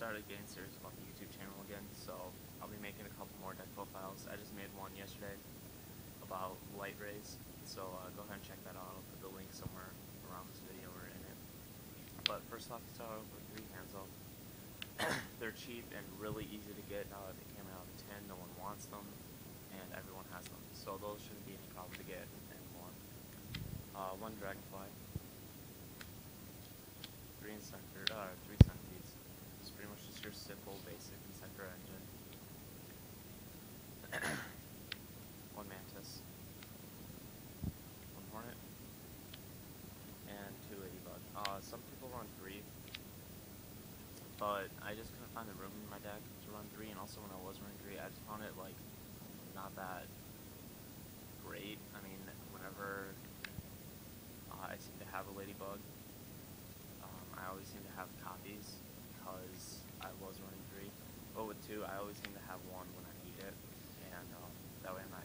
started getting serious about the YouTube channel again, so I'll be making a couple more deck profiles. I just made one yesterday about light rays, so go ahead and check that out. I'll put the link somewhere around this video or in it. But first off, let's start with 3 Hanzo. They're cheap and really easy to get now that they came out of the tin. No one wants them, and everyone has them, so those shouldn't be any problem to get anymore. 1 Dragonfly, 3 Centipedes. It's pretty much just your simple, basic Inzektors engine. 1 Mantis, 1 Hornet, and 2 Ladybug. Some people run 3, but I just couldn't find the room in my deck to run 3, and also when I was running 3, I just found it, like, not that great. I mean, whenever I seem to have a Ladybug, I always seem to have copies because I was running 3. But with 2, I always seem to have 1 when I need it, and that way I'm not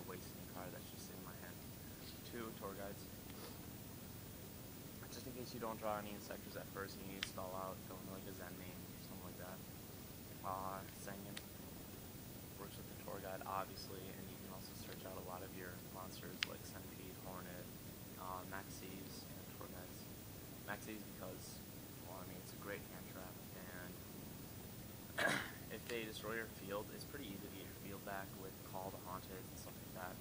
wasting a card that's just in my hand. 2 Tour Guides. Just in case you don't draw any Inzektors at first and you need to stall out, go into like a Zen main, something like that. Sengen works with the Tour Guide, obviously, and you can also search out a lot of your monsters like Centipede, Hornet, Maxis, and Tour Guides. Maxis because, well, I mean, it's a great hand trap, and if they destroy your field, it's pretty easy to get your field back with Call to Haunted and stuff like that.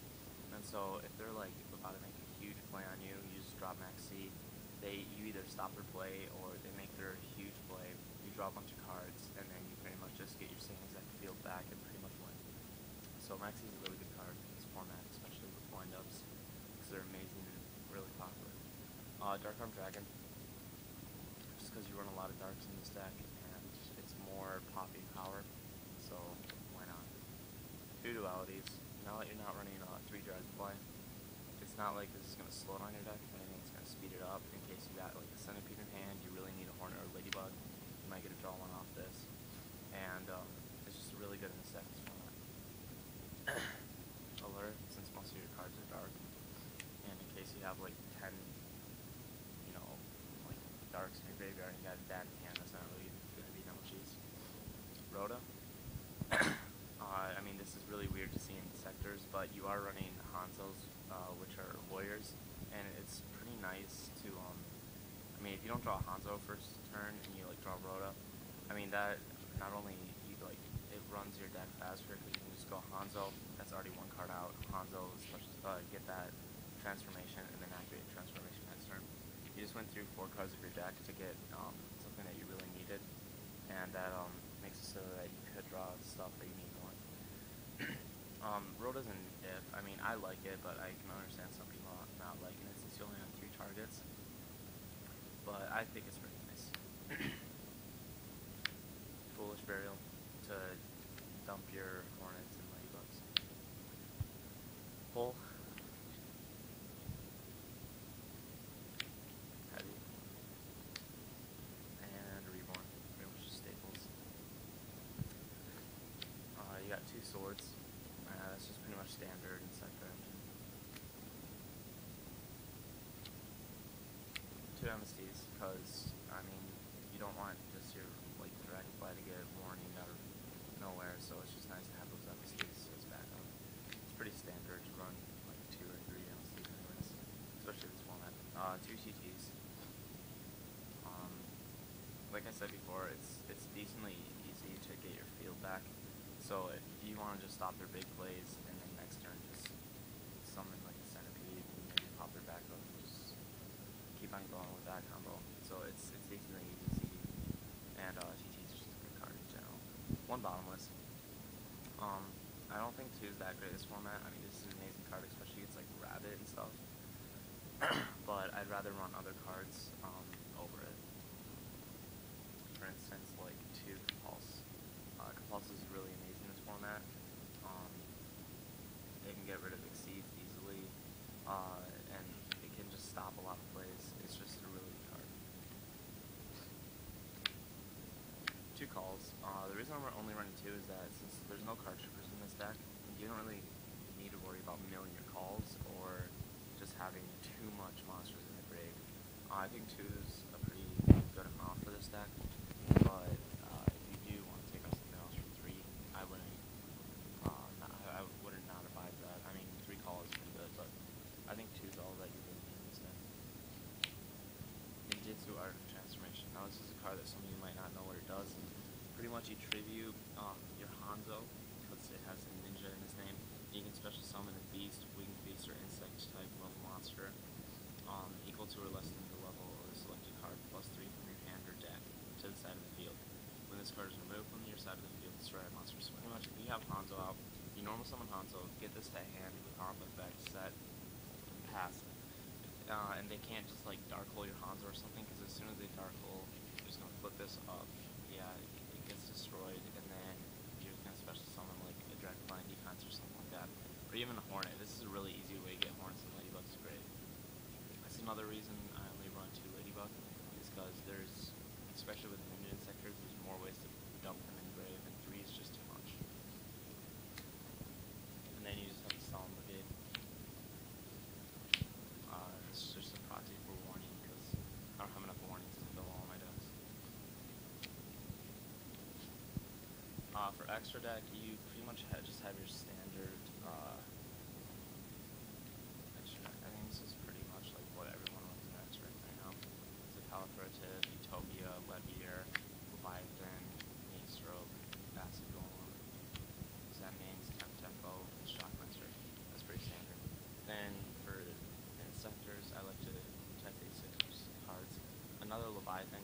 And so if they're like about to make a huge play on you, you just drop Maxi. You either stop their play or they make their huge play. You draw a bunch of cards, and then you pretty much just get your same exact field back and pretty much win. So Maxi is a really good card in this format, especially with windups, because they're amazing and really popular. Dark Arm Dragon, just because you run a lot of darks in this deck, and it's more popping power, so why not? 2 Dualities. Now that you're not running 3 Dragonfly, it's not like this is going to slow down your deck. If anything, it's going to speed it up. In case you got like a Centipede in hand, you really need a Hornet or Ladybug, you might get to draw 1 off this. And it's just really good in this deck, this format. Alert, since most of your cards are dark. And in case you have like 10, like darks in your graveyard and you got that in hand, that's not really going to be that much use. Rhoda. I mean, this is really weird to see in Inzektors, but you are running Hanzos, which are warriors, and it's pretty nice to, I mean, if you don't draw Hanzo first turn and you, like, draw Rhoda, I mean, that not only, it runs your deck faster, because you can just go Hanzo, that's already 1 card out, Hanzo, get that transformation, and then activate transformation next turn. You just went through 4 cards of your deck to get, something that you really needed, and that, makes it so that you could draw stuff that you need more. Rhoda's an if. I mean, I like it, but I can understand some people not liking it since you only have 3 targets. But I think it's pretty nice. Foolish Burial to dump your Hornets and Ladybugs. Pull. Heavy. And Reborn. Pretty much just staples. You got 2 Swords. That's just pretty much standard Inzektors engine. 2 Amnesties, because, I mean, you don't want just your, like, Dragonfly to get warning out of nowhere, so it's just nice to have those Amnesties as backup. It's pretty standard to run, like, 2 or 3 Amnesties anyways, especially this format. 2 TTs. Like I said before, it's decently easy to get your field back. So if you want to just stop their big plays and then next turn just summon like a Centipede and maybe pop their back up and just keep on going with that combo. So it's decently easy, and TT is just a good card in general. 1 Bottomless. I don't think 2 is that great this format. I mean, this is an amazing card, especially it's like Rabbit and stuff. But I'd rather run other cards over it. For instance, like 2 Compulse. Compulse is really amazing in this format. It can get rid of Exceeds easily, and it can just stop a lot of plays. It's just a really good card. 2 Calls. The reason I'm only running 2 is that since there's no card triggers in this deck, you don't really need to worry about milling your calls or just having too much monsters in the grave. I think 2 is a pretty good amount for this deck, but to Art of Transformation. Now this is a card that some of you might not know what it does. Pretty much you tribute your Hanzo, because it has a ninja in his name. You can special summon a beast, winged beast, or insect type level monster, equal to or less than the level of the selected card, plus 3 from your hand or deck to the side of the field. When this card is removed from your side of the field, destroy a monster. So pretty much if you have Hanzo out, you normal summon Hanzo, get this to hand with comp effect, set, pass. And they can't just like dark hole your Hanzo or something, because as soon as they dark hole, you're just gonna flip this up. Yeah, it gets destroyed, and then you're just gonna special summon like a Dragonflying Defense or something like that. Or even a Hornet. This is a really easy way to get Hornets and Ladybugs great. That's another reason I only run 2 Ladybug, is because there's, especially with Ninja Inzektors, there's more ways to dump them in grave, and 3 is just too much. And then you just have to sell them the game. It's just a proxy for warning, because I don't have enough warnings to fill all my decks. For extra deck, you pretty much just have your standard extra deck. I think this is pretty much like what everyone runs in extra deck right now. It's a Proliferative, Utopia, Levier, Leviathan, Mainstroke, Acid Golem, Zenmains, Tempo, and Shockmaster. That's pretty standard. Then for Inzektors, I like to protect 6 cards. Another Leviathan